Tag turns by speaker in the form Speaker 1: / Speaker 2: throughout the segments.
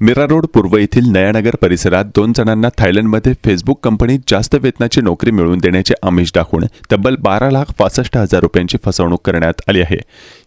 Speaker 1: Meera road पूर्व येथील नयानगर परिसरात 2 जणांना थायलंडमध्ये फेसबुक कंपनीत जास्त वेतनाची नोकरी मिळवून देण्याचे आमिष दाखवून तब्बल 12,65,000 रुपयांची फसवणूक करण्यात आली आहे।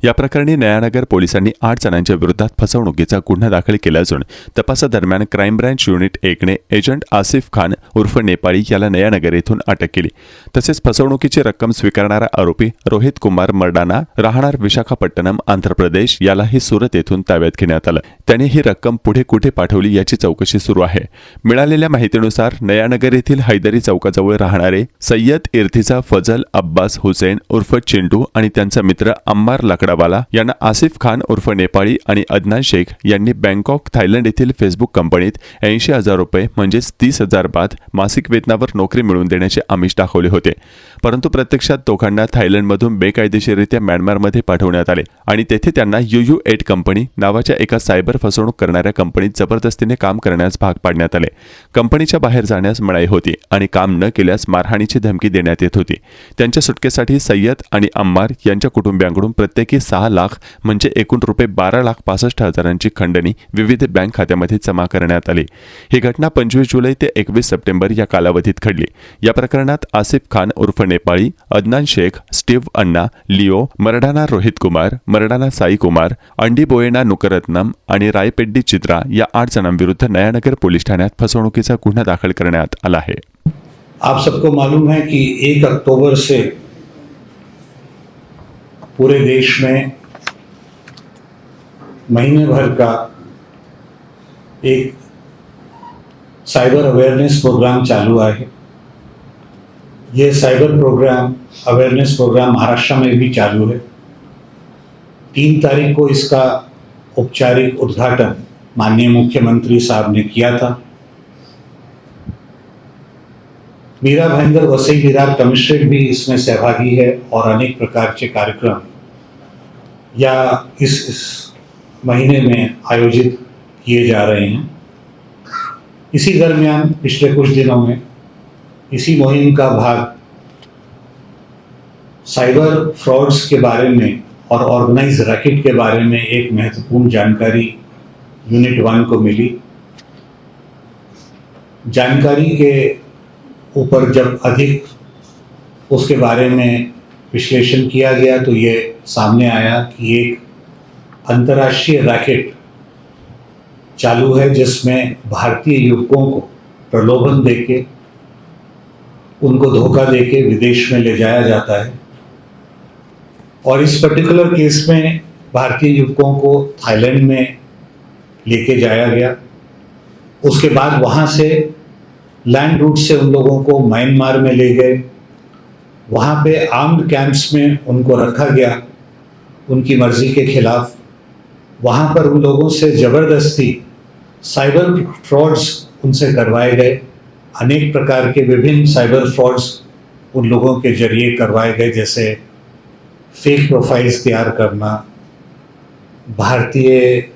Speaker 1: या प्रकरणी नयानगर पोलिसांनी 8 जणांच्या विरोधात फसवणुकीचा गुन्हा दाखल केला असून तपासादरम्यान क्राईम ब्रांच युनिट 1 ने एजंट आसिफ खान उर्फ नेपाळी याला नयानगर येथून अटक केली। तसेच फसवणुकीची रक्कम स्वीकारणारा आरोपी रोहित कुमार मर्डाना राहणार विशाखापट्टणम आंध्र प्रदेश यालाही सुरत येथून ताब्यात घेण्यात आलं। त्याने ही रक्कम पुढे कुठे पाठवली याची चौकशी सुरू आहे। मिळालेल्या माहितीनुसार नयानगर येथील हैदरी चौकाजवळ राहणारे सय्यद इर्तिजा फजल अब्बास हुसेन उर्फ चिंटू आणि त्यांचा मित्र अम्मार लकडावाला यांना आसिफ खान उर्फ नेपाळी आणि अदनान शेख यांनी बँकॉक थायलंड येथील फेसबुक कंपनीत 80,000 रुपये म्हणजेच 30,000 बाथ मासिक वेतनावर नोकरी मिळवून देण्याचे आमिष दाखवले होते। परंतु प्रत्यक्षात दोघांना थायलंडमधून बेकायदेशीररित्या म्यानमारमध्ये पाठवण्यात आले आणि तेथे त्यांना UU8 कंपनी नावाच्या एका सायबर फसवणूक करणाऱ्या कंपनीत जबरदस्तीने काम करण्यास भाग पाडण्यात आले। कंपनीच्या बाहेर जाण्यास मनाई होती आणि काम न केल्यास मारहाणीची धमकी देण्यात येत होती। त्यांच्या सुटकेसाठी सय्यद आणि अम्मार यांच्या कुटुंबियांकडून प्रत्येकी 6 लाख म्हणजे एकूण रुपये 12,65,000ची खंडणी विविध बँक खात्यामध्ये जमा करण्यात आली। ही घटना 25 जुलै ते 21 सप्टेंबर या कालावधीत घडली। या प्रकरणात आसिफ खान उर्फ नेपाळी, अदनान शेख, स्टीव्ह अन्ना, लिओ, मर्डाना रोहित कुमार, मर्डाना साई कुमार, अंडी बोयेना नुकरत्नम आणि रायपेड्डी चित्रा या 8 जणांविरुद्ध नयानगर पोलीस ठाण्यात फसवणुकीचा गुन्हा दाखल करण्यात आला है।
Speaker 2: आप सबको मालूम है कि 1 अक्टूबर से पूरे देश में महीने भर का एक साइबर अवेयरनेस प्रोग्राम चालू है। ये cyber program awareness program Maharashtra में भी चालू है। 3 तारीख को इसका औपचारिक उद्घाटन माननीय मुख्यमंत्री साहब ने किया था। मीरा भाईंदर वसई विरार कमिश्नरेट भी इसमें सहभागी है और अनेक प्रकार के कार्यक्रम या इस महीने में आयोजित किए जा रहे हैं। इसी दरमियान पिछले कुछ दिनों में इसी मुहिम का भाग साइबर फ्रॉड्स के बारे में और ऑर्गेनाइज रैकेट के बारे में एक महत्वपूर्ण जानकारी यूनिट 1 को मिली। जानकारी के ऊपर जब अधिक उसके बारे में विश्लेषण किया गया तो ये सामने आया कि एक अंतर्राष्ट्रीय रैकेट चालू है जिसमें भारतीय युवकों को प्रलोभन देके उनको धोखा देके विदेश में ले जाया जाता है। और इस पर्टिकुलर केस में भारतीय युवकों को थाईलैंड में लेके जाया गया। उसके बाद वहाँ से लैंड रूट से उन लोगों को म्यांमार में ले गए। वहाँ पे आर्म्ड कैंप्स में उनको रखा गया उनकी मर्जी के खिलाफ। वहाँ पर उन लोगों से ज़बरदस्ती साइबर फ्रॉड्स उनसे करवाए गए। अनेक प्रकार के विभिन्न साइबर फ्रॉड्स उन लोगों के जरिए करवाए गए, जैसे फेक प्रोफाइल्स तैयार करना, भारतीय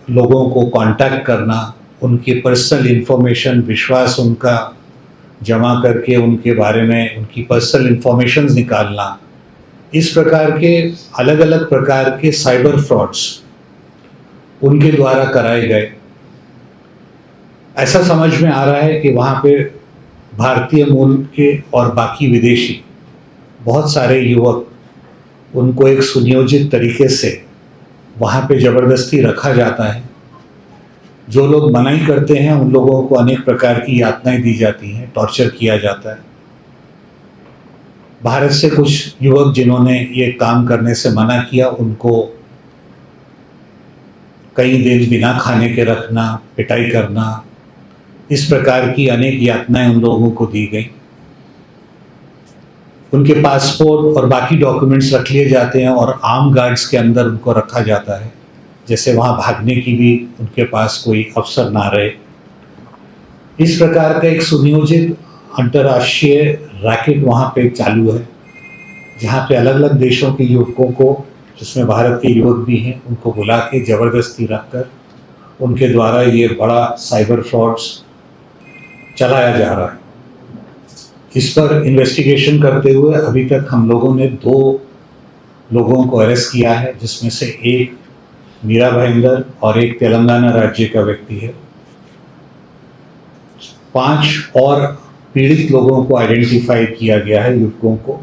Speaker 2: लोगों को कांटेक्ट करना, उनकी पर्सनल इंफॉर्मेशन विश्वास उनका जमा करके उनके बारे में उनकी पर्सनल इंफॉर्मेशन निकालना। इस प्रकार के अलग अलग प्रकार के साइबर फ्रॉड्स उनके द्वारा कराए गए। ऐसा समझ में आ रहा है कि वहाँ पे भारतीय मूल के और बाकी विदेशी बहुत सारे युवक उनको एक सुनियोजित तरीके से वहाँ पे ज़बरदस्ती रखा जाता है। जो लोग मनाही करते हैं उन लोगों को अनेक प्रकार की यातनाएं दी जाती हैं, टॉर्चर किया जाता है। भारत से कुछ युवक जिन्होंने ये काम करने से मना किया उनको कई दिन बिना खाने के रखना, पिटाई करना, इस प्रकार की अनेक यातनाएं उन लोगों को दी गई। उनके पासपोर्ट और बाकी डॉक्यूमेंट्स रख लिए जाते हैं और आर्म गार्ड्स के अंदर उनको रखा जाता है, जैसे वहाँ भागने की भी उनके पास कोई अवसर ना रहे। इस प्रकार का एक सुनियोजित अंतर्राष्ट्रीय रैकेट वहाँ पे चालू है, जहाँ पे अलग अलग देशों के युवकों को, जिसमें भारत के युवक भी हैं, उनको बुला के ज़बरदस्ती रखकर उनके द्वारा ये बड़ा साइबर फ्रॉड्स चलाया जा रहा है। इस पर इन्वेस्टिगेशन करते हुए अभी तक हम लोगों ने 2 लोगों को अरेस्ट किया है, जिसमें से एक मीरा भाईंदर और एक तेलंगाना राज्य का व्यक्ति है। 5 और पीड़ित लोगों को आइडेंटिफाई किया गया है, युवकों को।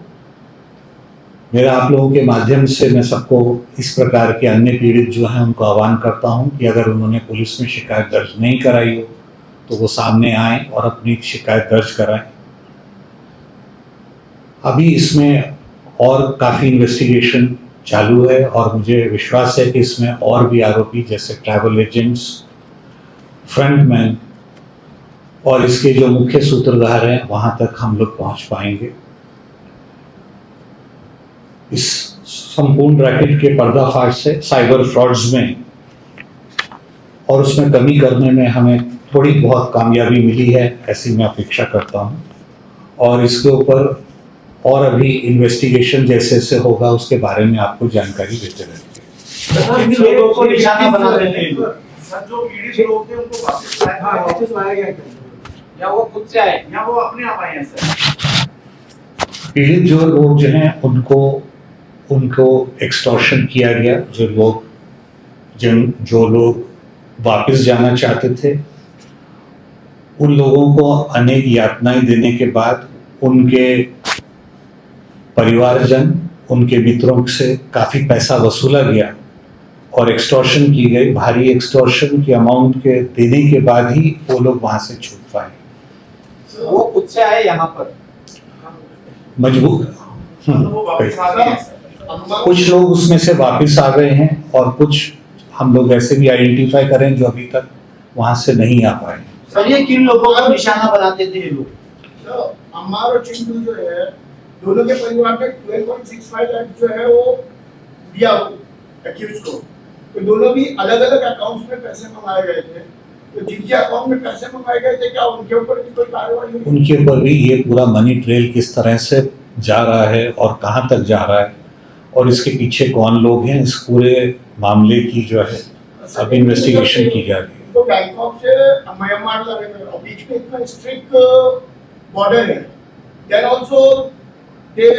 Speaker 2: मेरा आप लोगों के माध्यम से मैं सबको इस प्रकार के अन्य पीड़ित जो हैं उनको आह्वान करता हूं कि अगर उन्होंने पुलिस में शिकायत दर्ज नहीं कराई हो तो वो सामने आएं और अपनी शिकायत दर्ज कराएं। अभी इसमें और काफ़ी इन्वेस्टिगेशन चालू है और मुझे विश्वास है कि इसमें और भी आरोपी जैसे ट्रैवल एजेंट्स, फ्रंटमैन और इसके जो मुख्य सूत्रधार हैं वहां तक हम लोग पहुंच पाएंगे। इस संपूर्ण रैकेट के पर्दाफाश से साइबर फ्रॉड्स में और उसमें कमी करने में हमें थोड़ी बहुत कामयाबी मिली है, ऐसी मैं अपेक्षा करता हूं। और इसके ऊपर और अभी इन्वेस्टिगेशन जैसे जैसे होगा उसके बारे में आपको जानकारी देते रहेंगे।
Speaker 3: किन लोगों को निशाना बना देते हैं लोग?
Speaker 4: सर, जो पीड़ित लोग थे उनको वापस लाया गया
Speaker 3: या वो खुद से आए?
Speaker 4: या वो अपने आप आए हैं सर?
Speaker 2: पीड़ित जो लोग जो हैं उनको एक्सटॉर्शन किया गया। जो लोग वापस जाना चाहते थे उन लोगों को अनेक यातनाएं देने के बाद उनके परिवारजन, उनके मित्रों से काफ़ी पैसा वसूला गया और एक्सटॉर्शन की गई। भारी एक्सटॉर्शन की अमाउंट के देने के बाद ही वो लोग वहाँ से छूट पाए।
Speaker 3: वो खुद से आए यहाँ पर?
Speaker 2: मजबूर
Speaker 4: वो वापस आ गए हैं सर।
Speaker 2: कुछ लोग उसमें से वापस आ गए हैं और कुछ हम लोग ऐसे भी आइडेंटिफाई करें जो अभी तक वहाँ से नहीं आ पाए।
Speaker 3: सर, ये किन लोगों को निशाना बनाते थे ये लोग?
Speaker 5: तो अम्मार और चिंटू जो है दोनों के परिवार में 12.65 लाख जो है वो दिया एक्यूज को। तो दोनों भी अलग अलग अकाउंट्स में पैसे मंगाए गए थे। तो जिनके अकाउंट में पैसे मंगाए गए थे क्या उनके ऊपर भी कोई कार्रवाई हुई?
Speaker 2: उनके ऊपर भी ये पूरा मनी ट्रेल किस तरह से जा रहा है और कहाँ तक जा रहा है और इसके पीछे कौन लोग हैं, इस पूरे मामले की जो है अब इन्वेस्टिगेशन की जा रही है।
Speaker 5: तो बैंकॉक से म्यांमार लगे और बीच में इतना स्ट्रिक्ट बॉर्डर है, then also they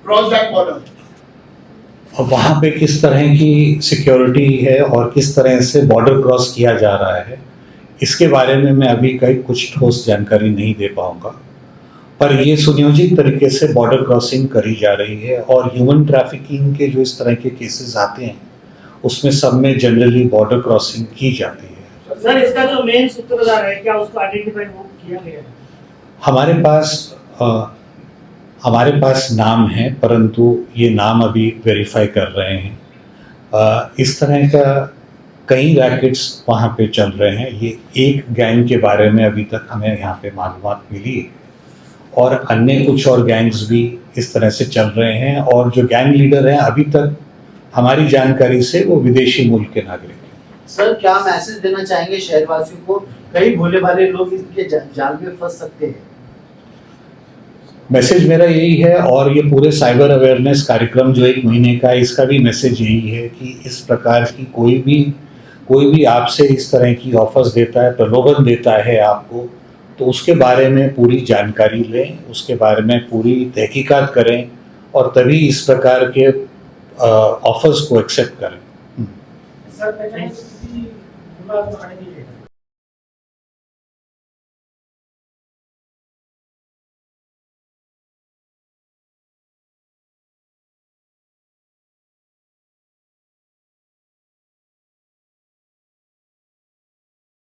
Speaker 5: cross that border.
Speaker 2: और वहाँ पे किस तरह की सिक्योरिटी है और किस तरह से बॉर्डर क्रॉस किया जा रहा है, इसके बारे में मैं अभी कुछ ठोस जानकारी नहीं दे पाऊंगा। पर ये सुनियोजित तरीके से बॉर्डर क्रॉसिंग करी जा रही है और ह्यूमन ट्रैफिकिंग के जो इस तरह के केसेस आते हैं उसमें सब में जनरली बॉर्डर क्रॉसिंग की जाती है।
Speaker 6: सर, इसका जो मेन सूत्रधार है क्या उसको आइडेंटिफाई किया गया है?
Speaker 2: हमारे पास नाम है परंतु ये नाम अभी वेरीफाई कर रहे हैं। इस तरह का कई रैकेट्स वहाँ पे चल रहे हैं। ये एक गैंग के बारे में अभी तक हमें यहाँ पे मालूमात मिली है और अन्य कुछ और गैंग्स भी इस तरह से चल रहे हैं और जो गैंग लीडर हैं अभी तक हमारी जानकारी से वो विदेशी मूल के नागरिक हैं।
Speaker 3: सर, क्या मैसेज देना चाहेंगे शहरवासियों को? कई भोले भाले लोग इसके जाल में फंस सकते हैं।
Speaker 2: मैसेज मेरा यही है और ये पूरे साइबर अवेयरनेस कार्यक्रम जो 1 महीने का है इसका भी मैसेज यही है कि इस प्रकार की कोई भी आपसे इस तरह की ऑफर्स देता है, प्रलोभन देता है आपको, तो उसके बारे में पूरी जानकारी लें, उसके बारे में पूरी तहकीकात करें और तभी इस प्रकार के ऑफर्स को एक्सेप्ट करें।
Speaker 6: सर,